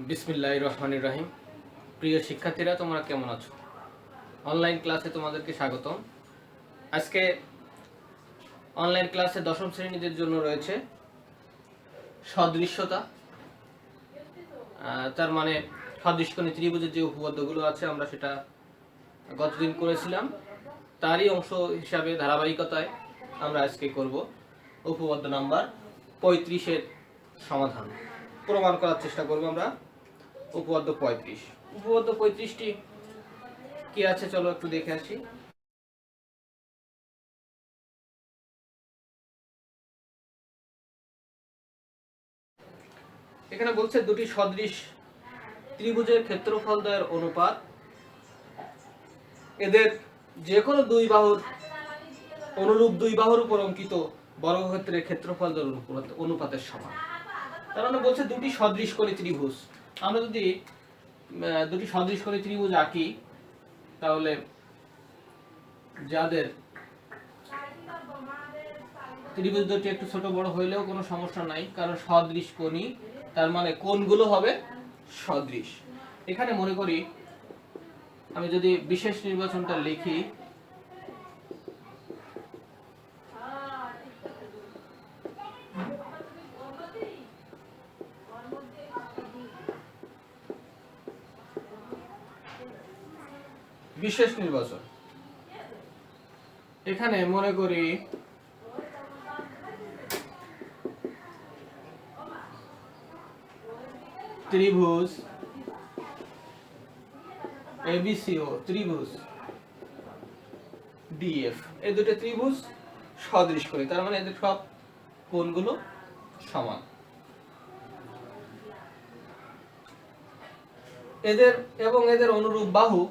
বিসমিল্লাহির রহমানির রহিম। প্রিয় শিক্ষার্থীরা, তোমরা কেমন আছো? অনলাইন ক্লাসে তোমাদেরকে স্বাগতম। আজকে অনলাইন ক্লাসে দশম শ্রেণীদের জন্য রয়েছে সদৃশ্যতা। তার মানে সদৃশকোণী ত্রিভুজের যে উপপাদ্যগুলো আছে আমরা সেটা গতদিন করেছিলাম, তারই অংশ হিসাবে ধারাবাহিকতায় আমরা আজকে করব উপপাদ্য নাম্বার 35-এর সমাধান। প্রমাণ করার চেষ্টা করব আমরা উপপাদ্য 35। উপপাদ্য 35টি কি আছে চলো একটু দেখে আসি। এখানে বলছে দুটি সদৃশ ত্রিভুজের ক্ষেত্রফল দ্বয়ের অনুপাত এদের যে কোনো দুই বাহুর অনুরূপ দুই বাহুর উপর অঙ্কিত বর্গক্ষেত্রের ক্ষেত্রফল দ্বয়ের অনুপাতের সমান। তার মানে বলছে দুটি সদৃশকোণী ত্রিভুজ। আমরা যদি দুটি সদৃশকোণী ত্রিভুজ আঁকি তাহলে যাদের ত্রিভুজ দুটি একটু ছোট বড় হইলেও কোনো সমস্যা নাই, কারণ সদৃশকোণী তার মানে কোণগুলো হবে সদৃশ। এখানে মনে করি আমি যদি বিশেষ নির্বাচনটা লিখি, বিশেষ নির্বাচন এখানে মনে করি ত্রিভুজ এবিসি ও ত্রিভুজ ডিএফ, এই দুটো ত্রিভুজ সদৃশকোণী, তার মানে এদের সব কোণগুলো সমান। এদের এবং এদের অনুরূপ বাহু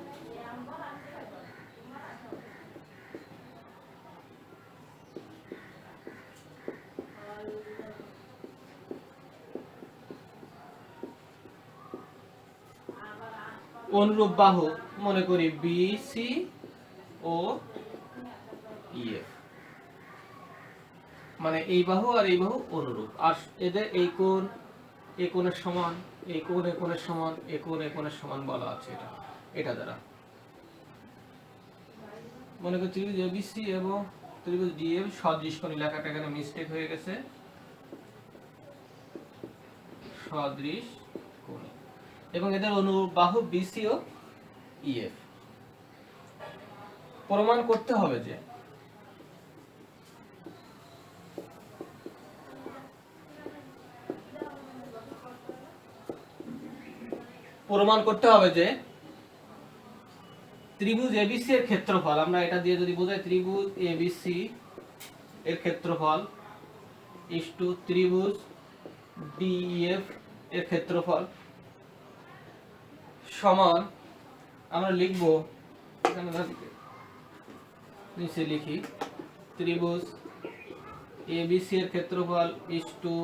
মনে করি বিসি ও ইএফ, মানে এই বাহু আর এই বাহু অনুরূপ, আর এদের এই কোণ এই কোণের সমান, এই কোণ এই কোণের সমান, এই কোণ এই কোণের সমান বলা আছে। এটা দ্বারা মনে করি ত্রিভুজ এবিসি এবং ত্রিভুজ ডিএফ সদৃশকোণী, লেখাটা এখানে মিস্টেক হয়ে গেছে, সদৃশকোণী, এবং এদের অনুরূপ বাহু বিসি ও ইএফ। প্রমাণ করতে হবে যে ত্রিভুজ এবিসি এর ক্ষেত্রফল, আমরা এটা দিয়ে যদি বোঝাই ত্রিভুজ এবিসি এর ক্ষেত্রফল ইসটু ত্রিভুজ ডিএফ এর ক্ষেত্রফল সমান, আমরা লিখব এখানে নিচে লিখি ত্রিভুজ এবিসি এর ক্ষেত্রফল ইসটু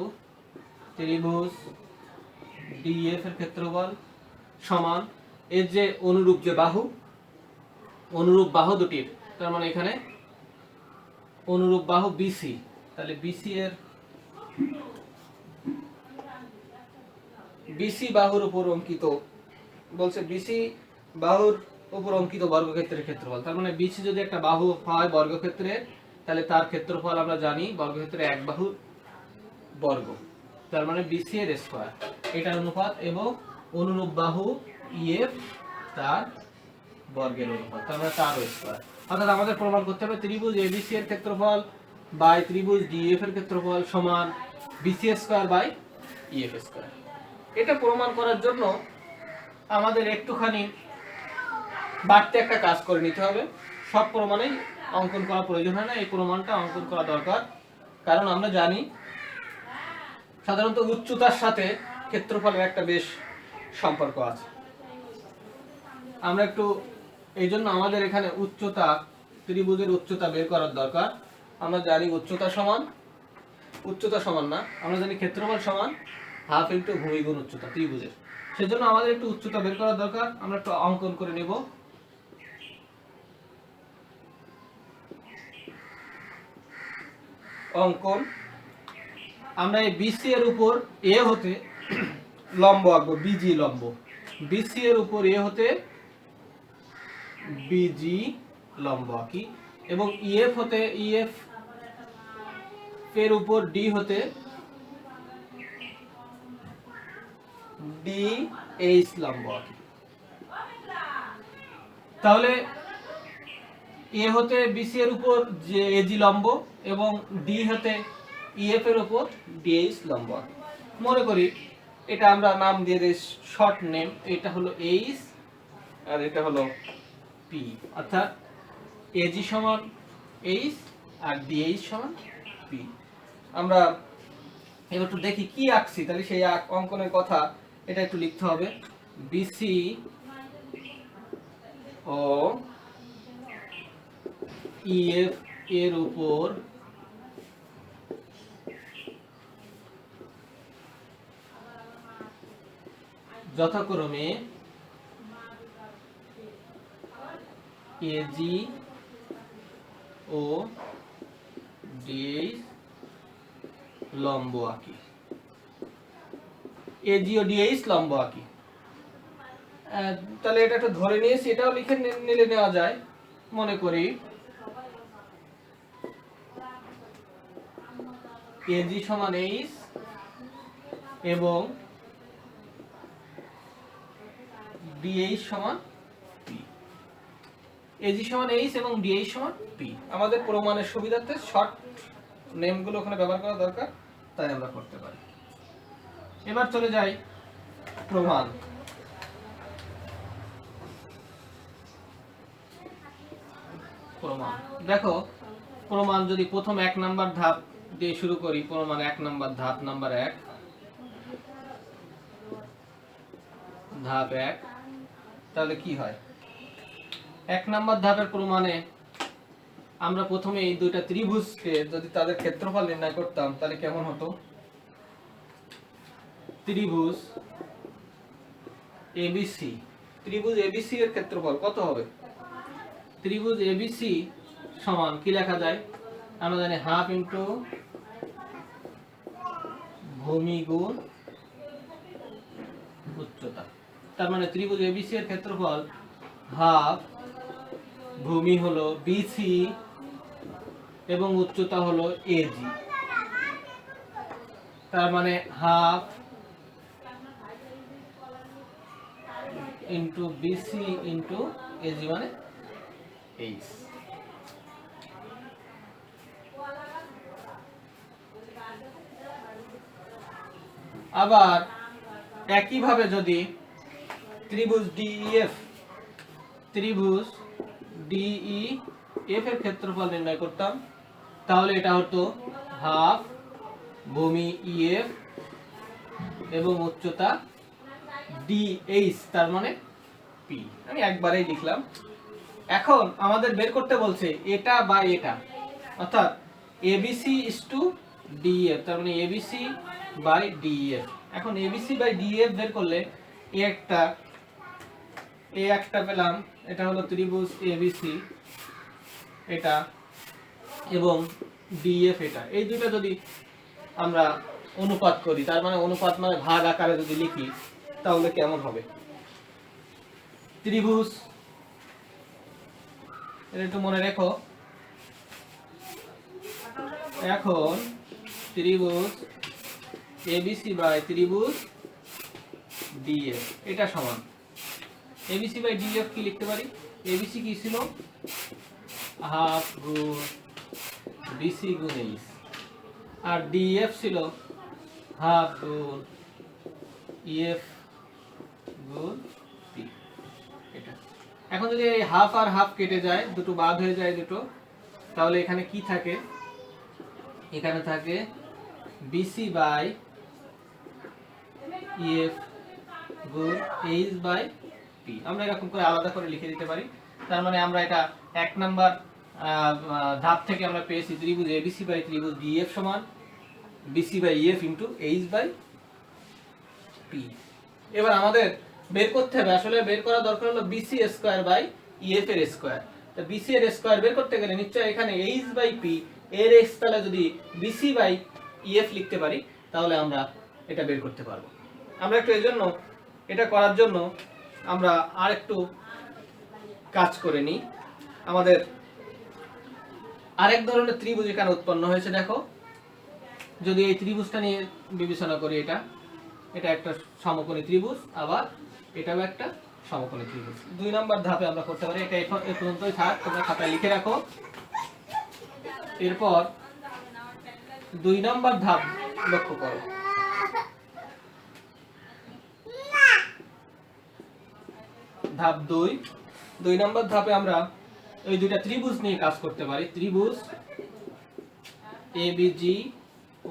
ত্রিভুজ ডিএফ এর ক্ষেত্রফল সমান এর যে অনুরূপ বাহু দুটির, তার মানে এখানে অনুরূপ বাহু বিসি, তাহলে বিসি বাহুর উপর অঙ্কিত, বলছে বিসি বাহুর উপর অঙ্কিত বর্গক্ষেত্রের ক্ষেত্রফল। তার মানে বিসি যদি একটা বাহু হয় বর্গক্ষেত্রে, তাহলে তার ক্ষেত্রফল আমরা জানি বর্গক্ষেত্রে এক বাহুর বর্গ, তার মানে বিসি এর স্কয়ার, এটার অনুপাত, এবং অনুরূপ বাহু ইএফ তার বর্গের অনুপাত, তার মানে তার স্কয়ার। অর্থাৎ আমাদের প্রমাণ করতে হবে ত্রিভুজ এবিসি এর ক্ষেত্রফল বাই ত্রিভুজ ডিএফ এর ক্ষেত্রফল সমান BC square by EF square. এটা প্রমাণ করার জন্য আমাদের একটুখানি বাড়তি একটা কাজ করে নিতে হবে। সব প্রমাণেই অঙ্কন করা প্রয়োজন হয় না, এই প্রমাণটা অঙ্কন করা দরকার, কারণ আমরা জানি সাধারণত উচ্চতার সাথে ক্ষেত্রফলের একটা বেশ সম্পর্ক আছে। আমরা একটু এই জন্য আমাদের এখানে উচ্চতা, ত্রিভুজের উচ্চতা বের করার দরকার। আমরা জানি উচ্চতা সমান না, আমরা জানি ক্ষেত্রফল সমান হাফ ইন্টু ভূমি গুণ উচ্চতা ত্রিভুজের। সেজন্য আমাদের একটু উচ্চতা বের করার দরকার। আমরা একটু অঙ্কন করে নেব। অঙ্কন, আমরা এই বিসি এর উপর এ হতে লম্ব আঁকবো, বিজি লম্ব। বিসি এর উপর এ হতে বিজি লম্ব আঁকি, এবং ইএফ হতে ইএফ এর উপর ডি হতে ডি এইচ লম্ব আঁকি। তাহলে এ হতে বিসি এর উপর যে এজি লম্ব, এবং ডি হতে ইএফ এর উপর ডিএইচ লম্ব আঁকি। মনে করি এটা আমরা নাম দিয়ে দিই শর্ট নেম, এটা হলো এইচ আর এটা হলো পি, অর্থাৎ এজি সমান এইচ আর ডিএইচ সমান পি। আমরা এবার একটু দেখি কি আঁকছি, তাহলে সেই অঙ্কনের কথা এটা একটু লিখতে হবে। বিসি ও ইএফ এর উপর যথাক্রমে এজি ও ডিএইচ লম্ব আঁকি, এজি ও ডিএইচ লম্ব আঁকি। তাহলে এটা একটু ধরে নিয়েছি, এটাও লিখে নিলে নেওয়া যায়। মনে করি এজি সমান এইচ এবং ডিএইচ সমান পি। এজি সমান এইচ এবং ডিএইচ সমান পি। আমাদের প্রমাণের সুবিধার্থে শর্ট নেমগুলো ওখানে ব্যবহার করা দরকার, তাই আমরা করতে পারি। এবার চলে যাই প্রমাণ। প্রমাণ দেখো, প্রমাণ যদি প্রথম 1 নাম্বার ধাপ দিয়ে শুরু করি, প্রমাণ 1 নাম্বার ধাপ নাম্বার 1, ধাপ 1, তাহলে কি হয়? 1 নাম্বার ধাপের প্রমাণে আমরা প্রথমে এই দুইটা ত্রিভুজকে যদি তাদের ক্ষেত্রফল নির্ণয় করতাম তাহলে কেমন হতো? ত্রিভুজ এবিসি, ত্রিভুজ এবিসি এর ক্ষেত্রফল কত হবে? ত্রিভুজ এবিসি সমান কি লেখা যায়? আমরা জানি হাফ ইন্টু ভূমি গুণ উচ্চতা। তার মানে ত্রিভুজ এবিসি এর ক্ষেত্রফল হাফ, ভূমি হলো বিসি এবং উচ্চতা হলো এজি। তার মানে half into BC into AG মানে এইচ। আবার একইভাবে যদি ত্রিভুজ ডিইএফ, ত্রিভুজ ডিইএফ এর ক্ষেত্রফল নির্ণয় করতাম, তাহলে এটা হতো হাফ ভূমি ইএফ এবং উচ্চতা ডিএইচ, তার মানে পি। আমি একবারেই লিখলাম। এখন আমাদের বের করতে বলছে এটা বা এটা, অর্থাৎ এবিসি ইজ টু ডিএফ, তার মানে এবিসি বাই ডিএফ। এখন এবিসি বাই ডিএফ বের করলে এ একটা পেলাম, এটা হলো ত্রিভুজ এবিসি এটা, এবং ডিএফ এটা। এই দুটো যদি আমরা অনুপাত করি, তার মানে অনুপাত মানে ভাগ আকারে যদি লিখি, তাহলে কেমন হবে? ত্রিভুজ, এটা একটু মনে রেখো। এখন ত্রিভুজ এবিসি বাই ত্রিভুজ ডিএফ এটা সমান এবিসি বাই ডিএফ কি লিখতে পারি? এবিসি কি ছিল? হাফ গুণ বিসি গুণ এইচ, আর ডিএফ ছিল হাফ গুণ ইএফ গুণ পি। এটা এখন যদি এই হাফ আর হাফ কেটে যায়, দুটো বাদ হয়ে যায় দুটো, তাহলে এখানে কি থাকে? এখানে থাকে বিসি বাই ইএফ গুণ এইচ বাই পি। আমরা এরকম করে আলাদা করে লিখে দিতে পারি। তার মানে আমরা এটা 1 নাম্বার ধাপ থেকে আমরা পেয়েছি ত্রিভুজ এবিসি বাই ত্রিভুজ ডিএফ সমান BC by EF into H by P. এবার আমাদের বের করতে হবে, আসলে বের করা দরকার হলো বিসি স্কয়ার বাই ইএফ এর স্কয়ার। তো বিসি এর স্কয়ার বের করতে গেলে নিশ্চয়ই এখানে এইচ বাই পি এর স্কয়ার যদি বিসি বাই ইএফ লিখতে পারি, তাহলে আমরা এটা বের করতে পারবো। আমরা একটু এজন্য এটা করার জন্য আমরা আরেকটু কাজ করে নিই। আমাদের আরেক ধরনের ত্রিভুজ এখানে উৎপন্ন হয়েছে। দেখো, যদি এই ত্রিভুজটা নিয়ে বিবেচনা করি, এটা একটা সমকোণী ত্রিভুজ, আবার এটাও একটা সমকোণী ত্রিভুজ। 2 নম্বর ধাপে আমরা করতে পারি। এটা এখন এ পর্যন্তই থাক, তোমরা খাতায় লিখে রাখো। এরপর 2 নম্বর ধাপ লক্ষ্য করো। ধাপ 2 নম্বর ধাপে আমরা ওই দুইটা ত্রিভুজ নিয়ে কাজ করতে পারি। ত্রিভুজ এবিজি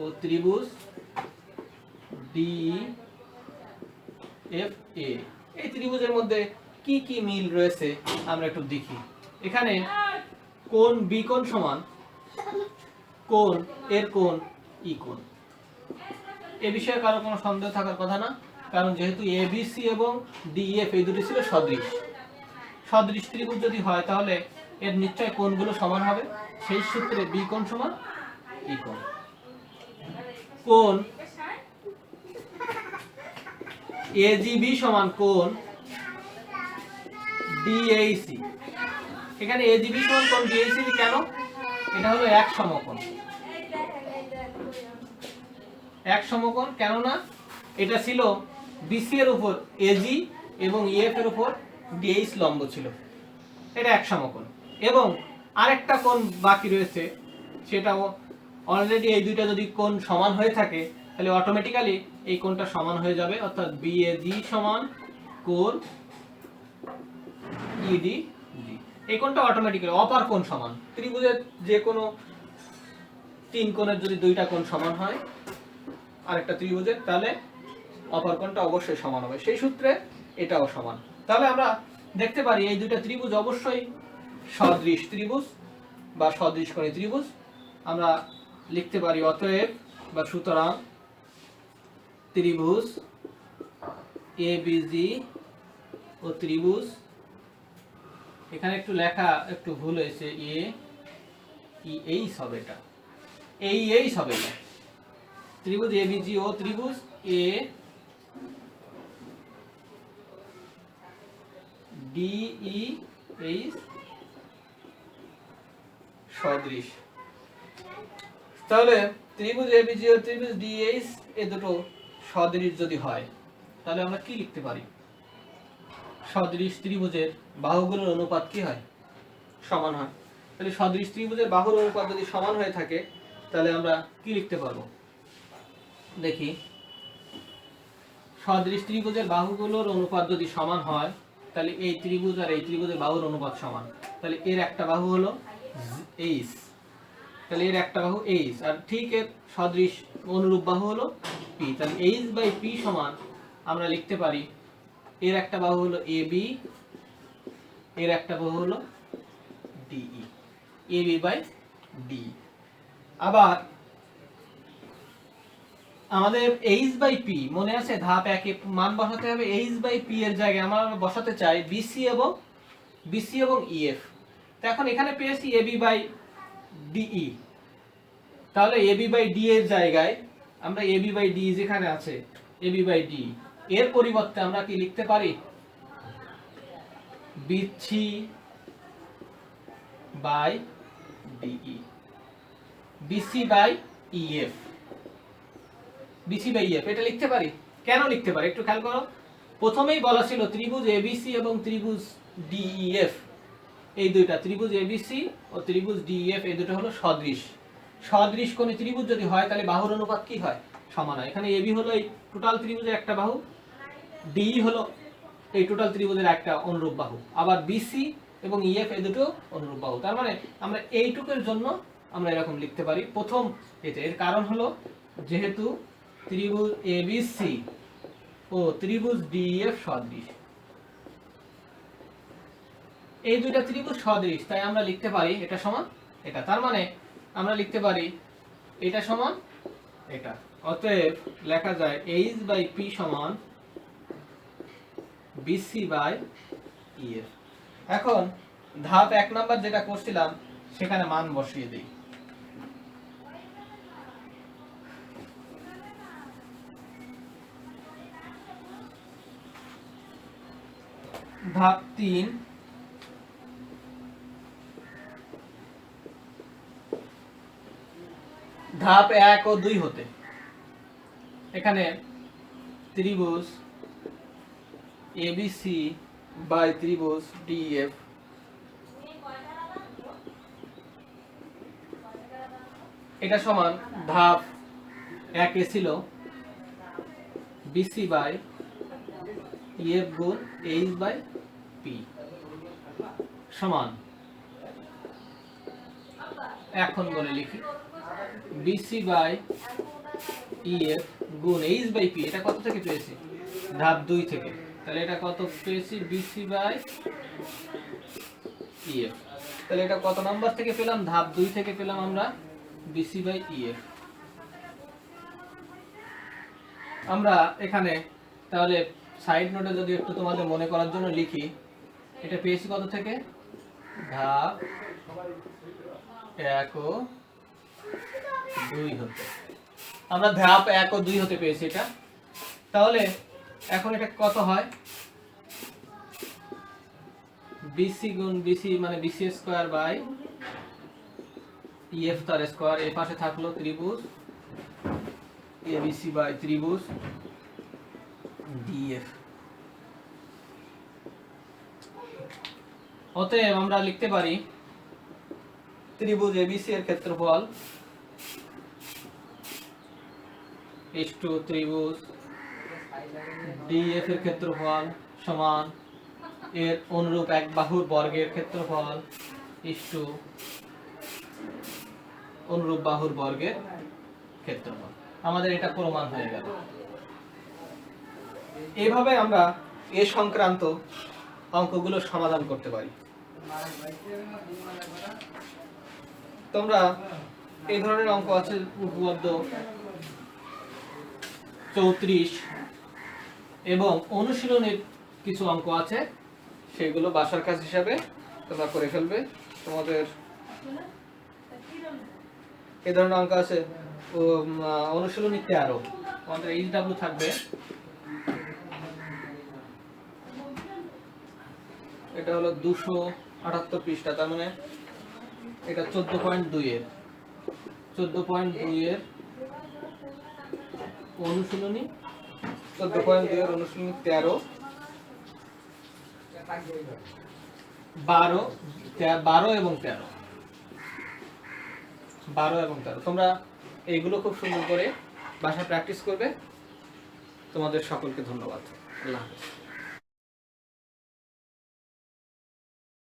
ও ত্রিভুজ ডিএফএ, এই ত্রিভুজের মধ্যে কি কি মিল রয়েছে আমরা একটু দেখি। এখানে কোণ বি কোণ সমান কোণ এর কোণ ই কোণ। এ বিষয়ে কারো কোনো সন্দেহ থাকার কথা না, কারণ যেহেতু এবিসি এবং ডিএফ এই দুটি ছিল সদৃশ। সদৃশ ত্রিভুজ যদি হয় তাহলে এর নিশ্চয় কোণগুলো সমান হবে। সেই সূত্রে বি কোণ সমান ই কোণ। কোণ এজিবি সমান কোণ ডিএসি। এখানে এজিবি সমান কোণ ডিএসি কেন? এটা হলো এক সমকোণ। এক সমকোণ কেননা এটা ছিল বিসি এর উপর এজি এবং ইএফ এর উপর ডিএইচ লম্ব ছিল। এটা এক সমকোণ। এবং আরেকটা কোণ বাকি রয়েছে, সেটাও অলরেডি এই দুইটা যদি কোণ সমান হয়ে থাকে তাহলে অটোমেটিক্যালি এই কোণটা সমান হয়ে যাবে, অর্থাৎ বিএজি সমান কোণ ইডি। এই কোণটা অটোমেটিক্যালি অপার কোণ সমান। ত্রিভুজের যে কোনো 3 কোণের যদি দুইটা কোণ সমান হয় আরেকটা ত্রিভুজের, তাহলে অপর কোণটা অবশ্যই সমান হবে। সেই সূত্রে এটাও সমান। তাহলে আমরা দেখতে পারি এই দুইটা ত্রিভুজ অবশ্যই সদৃশ ত্রিভুজ বা সদৃশকোণী ত্রিভুজ। আমরা লিখতে পারি অতএব বা সুতরাং ত্রিভুজ এবিজি ও ত্রিভুজ, এখানে একটু লেখা একটু ভুল হয়েছে, এইচ হবে, এটা এইচ হবে না। ত্রিভুজ এবিজি ও ত্রিভুজ এ ডিইএইচ সদৃশ। তাহলে ত্রিভুজ এবিজি ও ত্রিভুজ ডিএইচ এই দুটো সদৃশ যদি হয় তাহলে আমরা কি লিখতে পারি? সদৃশ ত্রিভুজের বাহুগুলোর অনুপাত কি হয়? সমান হয়। তাহলে সদৃশ ত্রিভুজের বাহুর অনুপাত যদি সমান হয়ে থাকে তাহলে আমরা কি লিখতে পারবো দেখি। সদৃশ ত্রিভুজের বাহুগুলোর অনুপাত যদি সমান হয় তাহলে এই ত্রিভুজ আর এই ত্রিভুজের বাহুর অনুপাত সমান। তাহলে এর একটা বাহু হলো এইচ, তাহলে এর একটা বাহু এইচ, আর ঠিক এর সদৃশ অনুরূপ বাহু হলো পি। তাহলে এইচ বাই পি সমান আমরা লিখতে পারি এর একটা বাহু হলো এবি, এর একটা বাহু হলো ডিই, এবি বাই ডি। আবার আমাদের এইচ বাই পি মনে আছে, ধাপ 1 এ মান বসাতে হবে। এইচ বাই পি এর জায়গায় আমরা বসাতে চাই বিসি এবং ইএফ। তো এখন এখানে পেয়েছি এবি বাই ডিই, তাহলে এবি বাই ডি এর জায়গায় আমরা এবি বাই ডি যেখানে আছে এবি বাই ডি এর পরিবর্তে আমরা কি লিখতে পারি? BC by DE, BC by EF, BC by EF এটা লিখতে পারি। কেন লিখতে পারি একটু খেয়াল করো। প্রথমেই বলা ছিল ত্রিভুজ এবিসি এবং ত্রিভুজ ডিইএফ, এই দুইটা ত্রিভুজ এবিসি ও ত্রিভুজ ডিইএফ এই দুটো হলো সদৃশ। সদৃশ কোণ ত্রিভুজ যদি হয় তাহলে বাহুর অনুপাত কি হয়? সমান হয়। এখানে এবি হলো এই টোটাল ত্রিভুজের একটা বাহু, ডিই হলো এই টোটাল ত্রিভুজের একটা অনুরূপ বাহু, আবার বিসি এবং ইএফ এই দুটো অনুরূপ বাহু। তার মানে আমরা এইটুকুর জন্য আমরা এরকম লিখতে পারি প্রথম এটা। এর কারণ হলো যেহেতু ত্রিভুজ এবিসি ও ত্রিভুজ ডিইএফ সদৃশ, এই দুইটা ত্রিভুজ সদৃশ, তাই আমরা লিখতে পারি এটা সমান এটা। তার মানে আমরা লিখতে পারি এটা সমান এটা। অতএব লেখা যায় এইচ বাই পি সমান বিসি বাই ইএফ। এখন ধাপ 1 নাম্বার যেটা করছিলাম সেখানে মান বসিয়ে দিই। ধাপ 3 ধাপ 1 ও 2 হতে এখানে ত্রিভুজ এবিসি বাই ত্রিভুজ ডিএফ এটা সমান ধাপ 1 এ ছিল বিসি বাই ইএফ গুণ এইচ বাই পি সমান, এখন বলে লিখি বিসি বাই ইএফ গুণ এইচ বাই পি। এটা কত থেকে পেয়েছি? ধাপ 2 থেকে। তাহলে এটা কত পেয়েছি? BC by EF. তাহলে এটা কত নাম্বার থেকে পেলাম? ধাপ 2 থেকে পেলাম আমরা বিসি বাই ইএফ। আমরা এখানে তাহলে সাইড নোটে যদি একটু তোমাদের মনে করার জন্য লিখি, এটা পেয়েছি কত থেকে? ধাপ 1 ও 2 হতে। আমরা ধাপ 1 ও 2 হতে পেয়েছি এটা। তাহলে এখন এটা কত হয়? বিসি গুণ বিসি মানে বিসি স্কয়ার বাই ইএফ তার স্কয়ার। এই পাশে থাকলো ত্রিভুজ এবিসি বাই ত্রিভুজ ডিএফ। অতএব আমরা লিখতে পারি ত্রিভুজ এবিসি এর ক্ষেত্রফল h2 ত্রিভুজ ডিএফ এর ক্ষেত্রফল সমান এর অনুরূপ এক বাহুর বর্গের ক্ষেত্রফল h2 অনুরূপ বাহুর বর্গের ক্ষেত্রফল। আমাদের এটা প্রমাণ হয়ে গেল। এইভাবে আমরা এ সংক্রান্ত অঙ্কগুলো সমাধান করতে পারি। তোমরা এই ধরনের অঙ্ক আছে উপপাদ্য 34 এবং অনুশীলনের কিছু অঙ্ক আছে, সেগুলো বাসার কাজ হিসাবে তোমরা করে ফেলবে। তোমাদের এই ধরনের অঙ্ক আছে অনুশীলনী 13, আমাদের এইচডব্লিউ থাকবে। এটা হলো 278 পৃষ্ঠা, তার মানে এটা 14.2 এর 14.2 এর অনুশীলনী 14.2 এর অনুশীলনী 13 12 এবং 13 তোমরা এইগুলো খুব সুন্দর করে বাসায় প্র্যাকটিস করবে। তোমাদের সকলকে ধন্যবাদ। আল্লাহ হাফেজ।